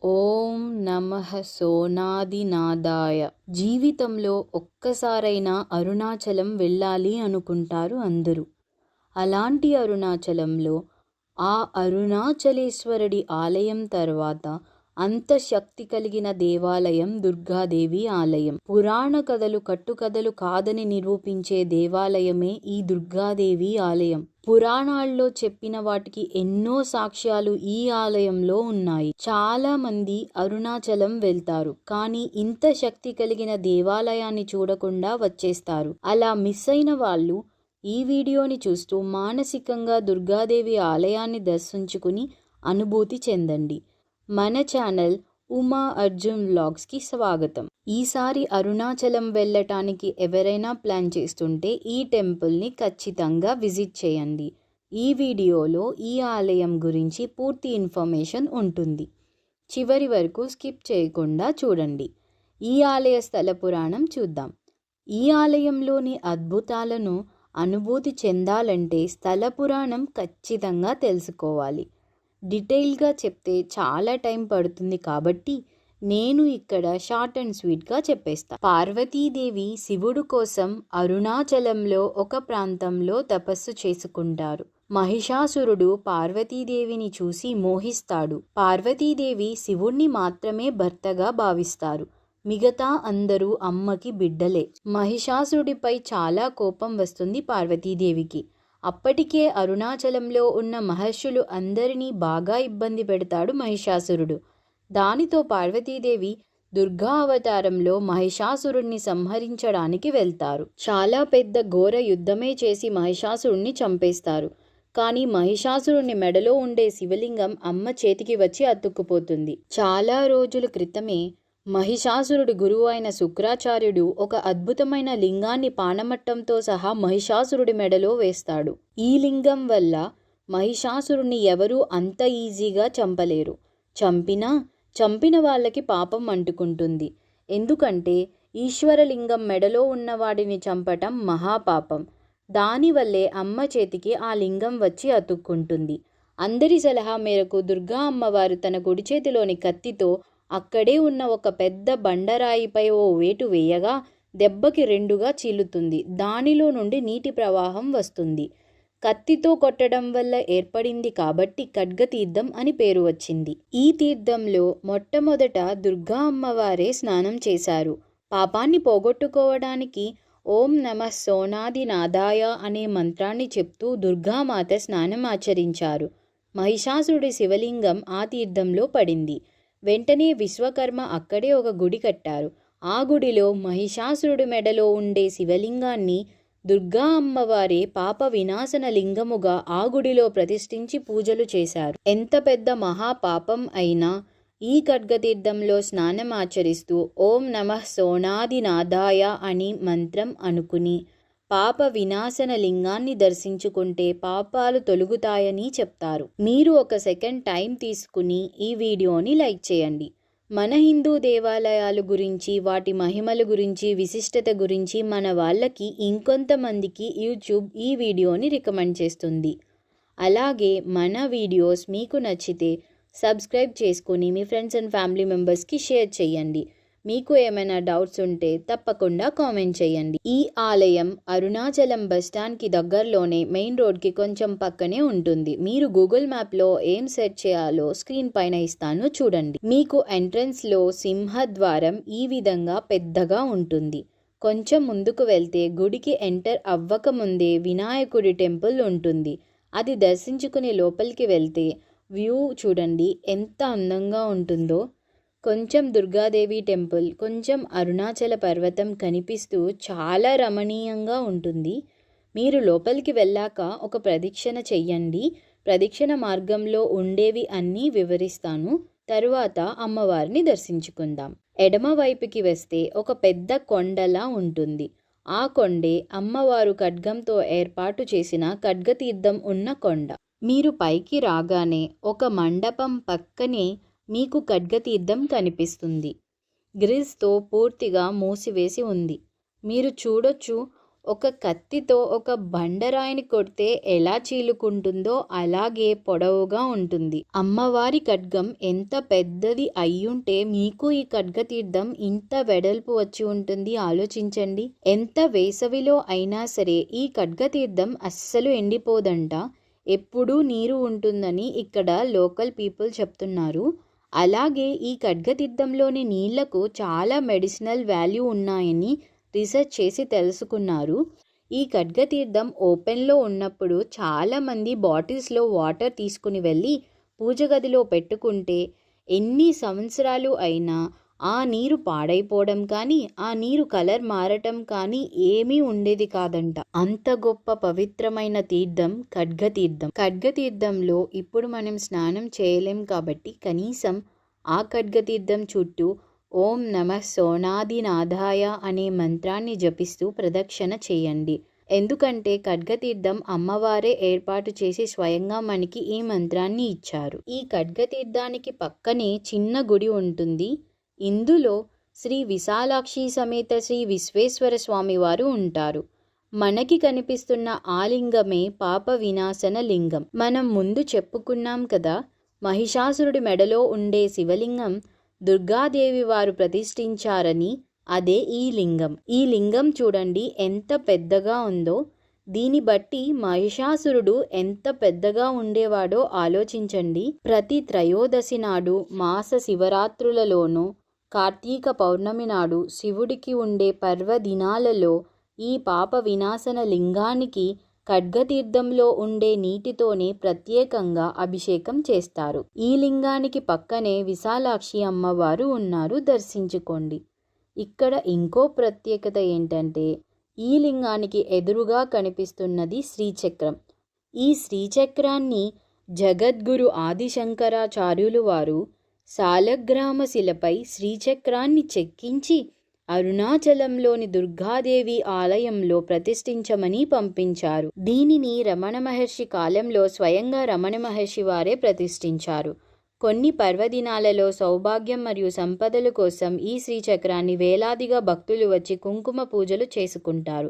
ఓం నమః సోనాదినాదాయ. జీవితంలో ఒక్కసారైనా అరుణాచలం వెళ్ళాలి అనుకుంటారు అందరూ. అలాంటి అరుణాచలంలో ఆ అరుణాచలేశ్వరుడి ఆలయం తర్వాత అంత శక్తి కలిగిన దేవాలయం దుర్గాదేవి ఆలయం. పురాణ కథలు కట్టుకథలు కాదని నిరూపించే దేవాలయమే ఈ దుర్గాదేవి ఆలయం. పురాణాల్లో చెప్పిన వాటికి ఎన్నో సాక్ష్యాలు ఈ ఆలయంలో ఉన్నాయి. చాలా మంది అరుణాచలం వెళ్తారు, కానీ ఇంత శక్తి కలిగిన దేవాలయాన్ని చూడకుండా వచ్చేస్తారు. అలా మిస్ అయిన వాళ్ళు ఈ వీడియోని చూస్తూ మానసికంగా దుర్గాదేవి ఆలయాన్ని దర్శించుకుని అనుభూతి చెందండి. మన ఛానల్ ఉమా అర్జున్ వ్లాగ్స్కి స్వాగతం. ఈసారి అరుణాచలం వెళ్ళటానికి ఎవరైనా ప్లాన్ చేస్తుంటే ఈ టెంపుల్ని ఖచ్చితంగా విజిట్ చేయండి. ఈ వీడియోలో ఈ ఆలయం గురించి పూర్తి ఇన్ఫర్మేషన్ ఉంటుంది. చివరి వరకు స్కిప్ చేయకుండా చూడండి. ఈ ఆలయ స్థల పురాణం చూద్దాం. ఈ ఆలయంలోని అద్భుతాలను అనుభూతి చెందాలంటే స్థల పురాణం ఖచ్చితంగా తెలుసుకోవాలి. డీటెయిల్గా చెప్తే చాలా టైం పడుతుంది కాబట్టి నేను ఇక్కడ షార్ట్ అండ్ స్వీట్గా చెప్పేస్తా. పార్వతీదేవి శివుడు కోసం అరుణాచలంలో ఒక ప్రాంతంలో తపస్సు చేసుకుంటారు. మహిషాసురుడు పార్వతీదేవిని చూసి మోహిస్తాడు. పార్వతీదేవి శివుణ్ణి మాత్రమే భర్తగా భావిస్తారు. మిగతా అందరూ అమ్మకి బిడ్డలే. మహిషాసురుడిపై చాలా కోపం వస్తుంది పార్వతీదేవికి. అప్పటికే అరుణాచలంలో ఉన్న మహర్షులు అందరినీ బాగా ఇబ్బంది పెడతాడు మహిషాసురుడు. దానితో పార్వతీదేవి దుర్గా అవతారంలో మహిషాసురుణ్ణి సంహరించడానికి వెళ్తారు. చాలా పెద్ద ఘోర యుద్ధమే చేసి మహిషాసురుణ్ణి చంపేస్తారు. కానీ మహిషాసురుని మెడలో ఉండే శివలింగం అమ్మ చేతికి వచ్చి అతుక్కుపోతుంది. చాలా రోజుల క్రితమే మహిషాసురుడి గురువు అయిన శుక్రాచార్యుడు ఒక అద్భుతమైన లింగాన్ని పానమట్టంతో సహా మహిషాసురుడి మెడలో వేస్తాడు. ఈ లింగం వల్ల మహిషాసురుని ఎవరూ అంత ఈజీగా చంపలేరు. చంపిన వాళ్ళకి పాపం అంటుకుంటుంది. ఎందుకంటే ఈశ్వరలింగం మెడలో ఉన్నవాడిని చంపటం మహాపాపం. దానివల్లే అమ్మ చేతికి ఆ లింగం వచ్చి అతుక్కుంటుంది. అందరి సలహా మేరకు దుర్గా అమ్మవారు తన కుడి చేతిలోని కత్తితో అక్కడే ఉన్న ఒక పెద్ద బండరాయిపై ఓ వేటు వేయగా దెబ్బకి రెండుగా చీలుతుంది. దానిలో నుండి నీటి ప్రవాహం వస్తుంది. కత్తితో కొట్టడం వల్ల ఏర్పడింది కాబట్టి ఖడ్గతీర్థం అని పేరు వచ్చింది. ఈ తీర్థంలో మొట్టమొదట దుర్గా అమ్మవారే స్నానం చేశారు. పాపాన్ని పోగొట్టుకోవడానికి ఓం నమః సోనాదినాదాయ అనే మంత్రాన్ని చెప్తూ దుర్గామాత స్నానం ఆచరించారు. మహిషాసురుడి శివలింగం ఆ తీర్థంలో పడింది. వెంటనే విశ్వకర్మ అక్కడే ఒక గుడి కట్టారు. ఆ గుడిలో మహిషాసురుడి మెడలో ఉండే శివలింగాన్ని దుర్గా అమ్మవారే పాప వినాశన లింగముగా ఆ గుడిలో ప్రతిష్ఠించి పూజలు చేశారు. ఎంత పెద్ద మహాపాపం అయినా ఈ ఖడ్గతీర్థంలో స్నానం ఆచరిస్తూ ఓం నమః సోనాదినాదాయ అని మంత్రం అనుకుని పాప వినాశన లింగాన్ని దర్శించుకుంటే పాపాలు తొలగుతాయని చెప్తారు. మీరు ఒక సెకండ్ టైం తీసుకుని ఈ వీడియోని లైక్ చేయండి. మన హిందూ దేవాలయాల గురించి, వాటి మహిమల గురించి, విశిష్టత గురించి మన వాళ్ళకి ఇంకొంతమందికి యూట్యూబ్ ఈ వీడియోని రికమెండ్ చేస్తుంది. అలాగే మన వీడియోస్ మీకు నచ్చితే సబ్స్క్రైబ్ చేసుకొని మీ ఫ్రెండ్స్ అండ్ ఫ్యామిలీ మెంబర్స్కి షేర్ చేయండి. మీకు ఏమైనా డౌట్స్ ఉంటే తప్పకుండా కామెంట్ చేయండి. ఈ ఆలయం అరుణాచలం బస్టాండ్కి దగ్గరలోనే మెయిన్ రోడ్కి కొంచెం పక్కనే ఉంటుంది. మీరు గూగుల్ మ్యాప్లో ఏం సెర్చ్ చేయాలో స్క్రీన్ పైన ఇస్తాను చూడండి. మీకు ఎంట్రన్స్లో సింహద్వారం ఈ విధంగా పెద్దగా ఉంటుంది. కొంచెం ముందుకు వెళ్తే గుడికి ఎంటర్ అవ్వకముందే వినాయకుడి టెంపుల్ ఉంటుంది. అది దర్శించుకుని లోపలికి వెళ్తే వ్యూ చూడండి ఎంత అందంగా ఉంటుందో. కొంచెం దుర్గాదేవి టెంపుల్, కొంచెం అరుణాచల పర్వతం కనిపిస్తూ చాలా రమణీయంగా ఉంటుంది. మీరు లోపలికి వెళ్ళాక ఒక ప్రదక్షిణ చెయ్యండి. ప్రదక్షిణ మార్గంలో ఉండేవి అన్నీ వివరిస్తాను. తరువాత అమ్మవారిని దర్శించుకుందాం. ఎడమ వైపుకి వస్తే ఒక పెద్ద కొండలా ఉంటుంది. ఆ కొండే అమ్మవారు ఖడ్గంతో ఏర్పాటు చేసిన ఖడ్గతీర్థం ఉన్న కొండ. మీరు పైకి రాగానే ఒక మండపం పక్కనే మీకు ఖడ్గతీర్థం కనిపిస్తుంది. గ్రిల్స్తో పూర్తిగా మూసివేసి ఉంది. మీరు చూడొచ్చు ఒక కత్తితో ఒక బండరాయిని కొడితే ఎలా చీలుకుంటుందో అలాగే పొడవుగా ఉంటుంది. అమ్మవారి ఖడ్గం ఎంత పెద్దది అయ్యుంటే మీకు ఈ ఖడ్గతీర్థం ఇంత వెడల్పు వచ్చి ఉంటుంది ఆలోచించండి. ఎంత వేసవిలో అయినా సరే ఈ ఖడ్గతీర్థం అస్సలు ఎండిపోదంట. ఎప్పుడూ నీరు ఉంటుందని ఇక్కడ లోకల్ పీపుల్ చెప్తున్నారు. అలాగే ఈ ఖడ్గతీర్థంలోని నీళ్లకు చాలా మెడిసినల్ వాల్యూ ఉన్నాయని రీసెర్చ్ చేసి తెలుసుకున్నారు. ఈ ఖడ్గతీర్థం ఓపెన్లో ఉన్నప్పుడు చాలామంది బాటిల్స్లో వాటర్ తీసుకుని వెళ్ళి పూజ గదిలో పెట్టుకుంటే ఎన్ని సంవత్సరాలు అయినా ఆ నీరు పాడైపోవడం కానీ ఆ నీరు కలర్ మారటం కానీ ఏమీ ఉండేది కాదంట. అంత గొప్ప పవిత్రమైన తీర్థం ఖడ్గతీర్థం. ఖడ్గతీర్థంలో ఇప్పుడు మనం స్నానం చేయలేం కాబట్టి కనీసం ఆ ఖడ్గతీర్థం చుట్టూ ఓం నమః సోనాదినాథాయ అనే మంత్రాన్ని జపిస్తూ ప్రదక్షిణ చేయండి. ఎందుకంటే ఖడ్గతీర్థం అమ్మవారే ఏర్పాటు చేసి స్వయంగా మనకి ఈ మంత్రాన్ని ఇచ్చారు. ఈ ఖడ్గతీర్థానికి పక్కనే చిన్న గుడి ఉంటుంది. ఇందులో శ్రీ విశాలాక్షి సమేత శ్రీ విశ్వేశ్వర స్వామి వారు ఉంటారు. మనకి కనిపిస్తున్న ఆ లింగమే పాప వినాశన లింగం. మనం ముందు చెప్పుకున్నాం కదా, మహిషాసురుడి మెడలో ఉండే శివలింగం దుర్గాదేవి వారు ప్రతిష్ఠించారని. అదే ఈ లింగం. ఈ లింగం చూడండి ఎంత పెద్దగా ఉందో. దీన్ని బట్టి మహిషాసురుడు ఎంత పెద్దగా ఉండేవాడో ఆలోచించండి. ప్రతి త్రయోదశి నాడు, మాస శివరాత్రులలోనూ, కార్తీక పౌర్ణమి నాడు, శివుడికి ఉండే పర్వదినాలలో ఈ పాప వినాశన లింగానికి ఖడ్గతీర్థంలో ఉండే నీటితోనే ప్రత్యేకంగా అభిషేకం చేస్తారు. ఈ లింగానికి పక్కనే విశాలాక్షి అమ్మవారు ఉన్నారు, దర్శించుకోండి. ఇక్కడ ఇంకో ప్రత్యేకత ఏంటంటే ఈ లింగానికి ఎదురుగా కనిపిస్తున్నది శ్రీచక్రం. ఈ శ్రీచక్రాన్ని జగద్గురు ఆదిశంకరాచార్యులు వారు సాలగ్రామ శిలపై శ్రీచక్రాన్ని చెక్కించి అరుణాచలంలోని దుర్గాదేవి ఆలయంలో ప్రతిష్ఠించమని పంపించారు. దీనిని రమణ మహర్షి కాలంలో స్వయంగా రమణ మహర్షి వారే ప్రతిష్ఠించారు. కొన్ని పర్వదినాలలో సౌభాగ్యం మరియు సంపదల కోసం ఈ శ్రీచక్రాన్ని వేలాదిగా భక్తులు వచ్చి కుంకుమ పూజలు చేసుకుంటారు.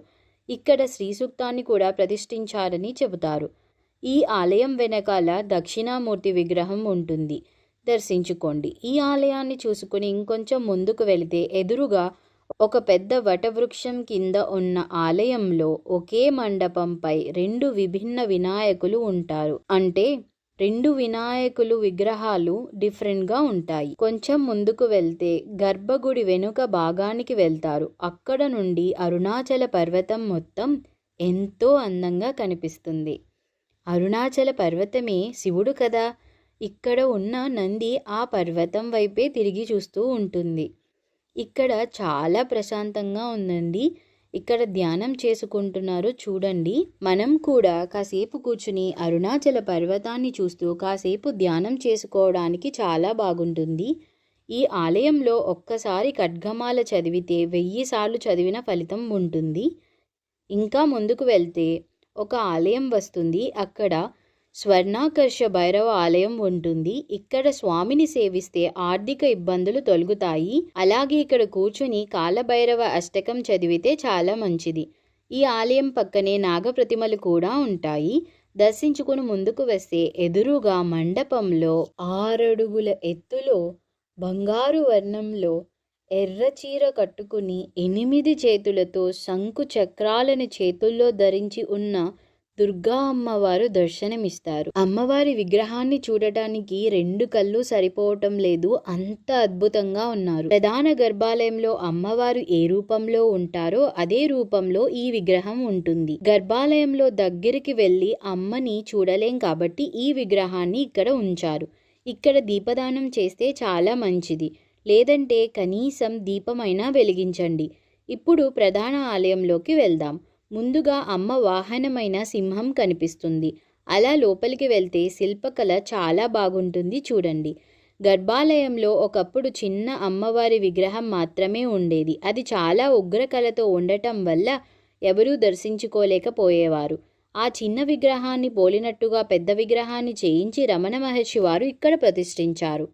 ఇక్కడ శ్రీ సూక్తాన్ని కూడా ప్రతిష్ఠించారని చెబుతారు. ఈ ఆలయం వెనకాల దక్షిణామూర్తి విగ్రహం ఉంటుంది, దర్శించుకోండి. ఈ ఆలయాన్ని చూసుకుని ఇంకొంచెం ముందుకు వెళితే ఎదురుగా ఒక పెద్ద వటవృక్షం కింద ఉన్న ఆలయంలో ఒకే మండపంపై 2 విభిన్న వినాయకులు ఉంటారు. అంటే 2 వినాయకులు విగ్రహాలు డిఫరెంట్గా ఉంటాయి. కొంచెం ముందుకు వెళ్తే గర్భగుడి వెనుక భాగానికి వెళ్తారు. అక్కడ నుండి అరుణాచల పర్వతం మొత్తం ఎంతో అందంగా కనిపిస్తుంది. అరుణాచల పర్వతమే శివుడు కదా. ఇక్కడ ఉన్న నంది ఆ పర్వతం వైపే తిరిగి చూస్తూ ఉంటుంది. ఇక్కడ చాలా ప్రశాంతంగా ఉందండి. ఇక్కడ ధ్యానం చేసుకుంటున్నారు చూడండి. మనం కూడా కాసేపు కూర్చుని అరుణాచల పర్వతాన్ని చూస్తూ కాసేపు ధ్యానం చేసుకోవడానికి చాలా బాగుంటుంది. ఈ ఆలయంలో ఒక్కసారి ఖడ్గమాల చదివితే 1000 సార్లు చదివిన ఫలితం ఉంటుంది. ఇంకా ముందుకు వెళ్తే ఒక ఆలయం వస్తుంది. అక్కడ స్వర్ణాకర్ష భైరవ ఆలయం ఉంటుంది. ఇక్కడ స్వామిని సేవిస్తే ఆర్థిక ఇబ్బందులు తొలగుతాయి. అలాగే ఇక్కడ కూర్చుని కాలభైరవ అష్టకం చదివితే చాలా మంచిది. ఈ ఆలయం పక్కనే నాగప్రతిమలు కూడా ఉంటాయి. దర్శించుకుని ముందుకు వస్తే ఎదురుగా మండపంలో 6 అడుగుల ఎత్తులో బంగారు వర్ణంలో ఎర్ర చీర కట్టుకుని 8 చేతులతో శంకు చక్రాలను చేతుల్లో ధరించి ఉన్న దుర్గా అమ్మవారు దర్శనమిస్తారు. అమ్మవారి విగ్రహాన్ని చూడటానికి 2 కళ్ళు సరిపోవటం లేదు, అంత అద్భుతంగా ఉన్నారు. ప్రధాన గర్భాలయంలో అమ్మవారు ఏ రూపంలో ఉంటారో అదే రూపంలో ఈ విగ్రహం ఉంటుంది. గర్భాలయంలో దగ్గరికి వెళ్ళి అమ్మని చూడలేం కాబట్టి ఈ విగ్రహాన్ని ఇక్కడ ఉంచారు. ఇక్కడ దీపదానం చేస్తే చాలా మంచిది. లేదంటే కనీసం దీపమైనా వెలిగించండి. ఇప్పుడు ప్రధాన ఆలయంలోకి వెళ్దాం. ముందుగా అమ్మ వాహనమైన సింహం కనిపిస్తుంది. అలా లోపలికి వెళ్తే శిల్పకళ చాలా బాగుంటుంది చూడండి. గర్భాలయంలో ఒకప్పుడు చిన్న అమ్మవారి విగ్రహం మాత్రమే ఉండేది. అది చాలా ఉగ్రకళతో ఉండటం వల్ల ఎవరూ దర్శించుకోలేకపోయేవారు. ఆ చిన్న విగ్రహాన్ని పోలినట్టుగా పెద్ద విగ్రహాన్ని చేయించి రమణ మహర్షి వారు ఇక్కడ ప్రతిష్ఠించారు.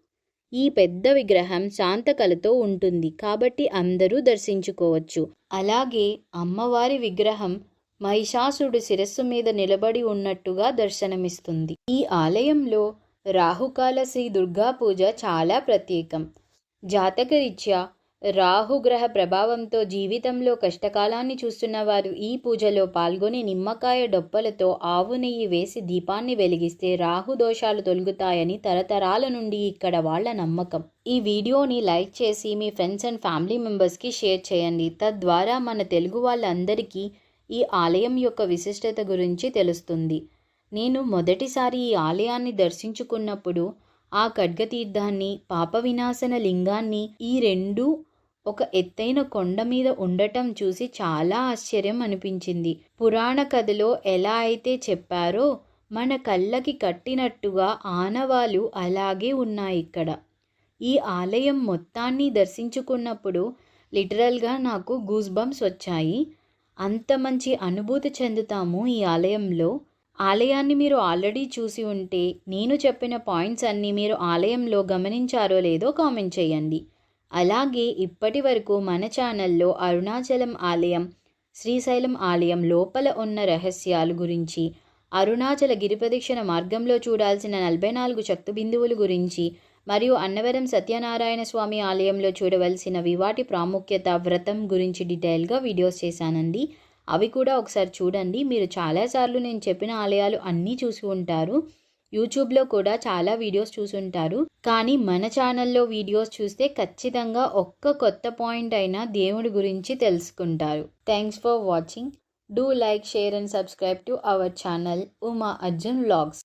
ఈ పెద్ద విగ్రహం శాంత కళతో ఉంటుంది కాబట్టి అందరూ దర్శించుకోవచ్చు. అలాగే అమ్మవారి విగ్రహం మహిషాసురుడి శిరస్సు మీద నిలబడి ఉన్నట్టుగా దర్శనమిస్తుంది. ఈ ఆలయంలో రాహుకాల శ్రీ దుర్గా పూజ చాలా ప్రత్యేకం. జాతకరీత్యా రాహుగ్రహ ప్రభావంతో జీవితంలో కష్టకాలాన్ని చూస్తున్న వారు ఈ పూజలో పాల్గొని నిమ్మకాయ డొప్పలతో ఆవు నెయ్యి వేసి దీపాన్ని వెలిగిస్తే రాహు దోషాలు తొలగుతాయని తరతరాల నుండి ఇక్కడ వాళ్ళ నమ్మకం. ఈ వీడియోని లైక్ చేసి మీ ఫ్రెండ్స్ అండ్ ఫ్యామిలీ మెంబర్స్కి షేర్ చేయండి. తద్వారా మన తెలుగు వాళ్ళందరికీ ఈ ఆలయం యొక్క విశిష్టత గురించి తెలుస్తుంది. నేను మొదటిసారి ఈ ఆలయాన్ని దర్శించుకున్నప్పుడు ఆ ఖడ్గతీర్థాన్ని, పాప వినాశన లింగాన్ని ఈ రెండు ఒక ఎత్తైన కొండ మీద ఉండటం చూసి చాలా ఆశ్చర్యం అనిపించింది. పురాణ కథలో ఎలా అయితే చెప్పారో మన కళ్ళకి కట్టినట్టుగా ఆనవాలు అలాగే ఉన్నాయి ఇక్కడ. ఈ ఆలయం మొత్తాన్ని దర్శించుకున్నప్పుడు లిటరల్గా నాకు గూస్ బంప్స్ వచ్చాయి. అంత మంచి అనుభూతి చెందుతాము ఈ ఆలయంలో. ఆలయాన్ని మీరు ఆల్రెడీ చూసి ఉంటే నేను చెప్పిన పాయింట్స్ అన్నీ మీరు ఆలయంలో గమనించారో లేదో కామెంట్ చేయండి. అలాగే ఇప్పటి వరకు మన ఛానల్లో అరుణాచలం ఆలయం, శ్రీశైలం ఆలయం లోపల ఉన్న రహస్యాలు గురించి, అరుణాచల గిరిప్రదక్షిణ మార్గంలో చూడాల్సిన 44 శక్తి బిందువుల గురించి మరియు అన్నవరం సత్యనారాయణ స్వామి ఆలయంలో చూడవలసినవి, వాటి ప్రాముఖ్యత, వ్రతం గురించి డీటెయిల్గా వీడియోస్ చేశానండి. అవి కూడా ఒకసారి చూడండి. మీరు చాలాసార్లు నేను చెప్పిన ఆలయాలు అన్నీ చూసి ఉంటారు. యూట్యూబ్లో కూడా చాలా వీడియోస్ చూసుంటారు. కానీ మన ఛానల్లో వీడియోస్ చూస్తే ఖచ్చితంగా ఒక్క కొత్త పాయింట్ అయినా దేవుడి గురించి తెలుసుకుంటారు. Thanks for watching. Do like, share and subscribe to our channel Uma Arjun vlogs.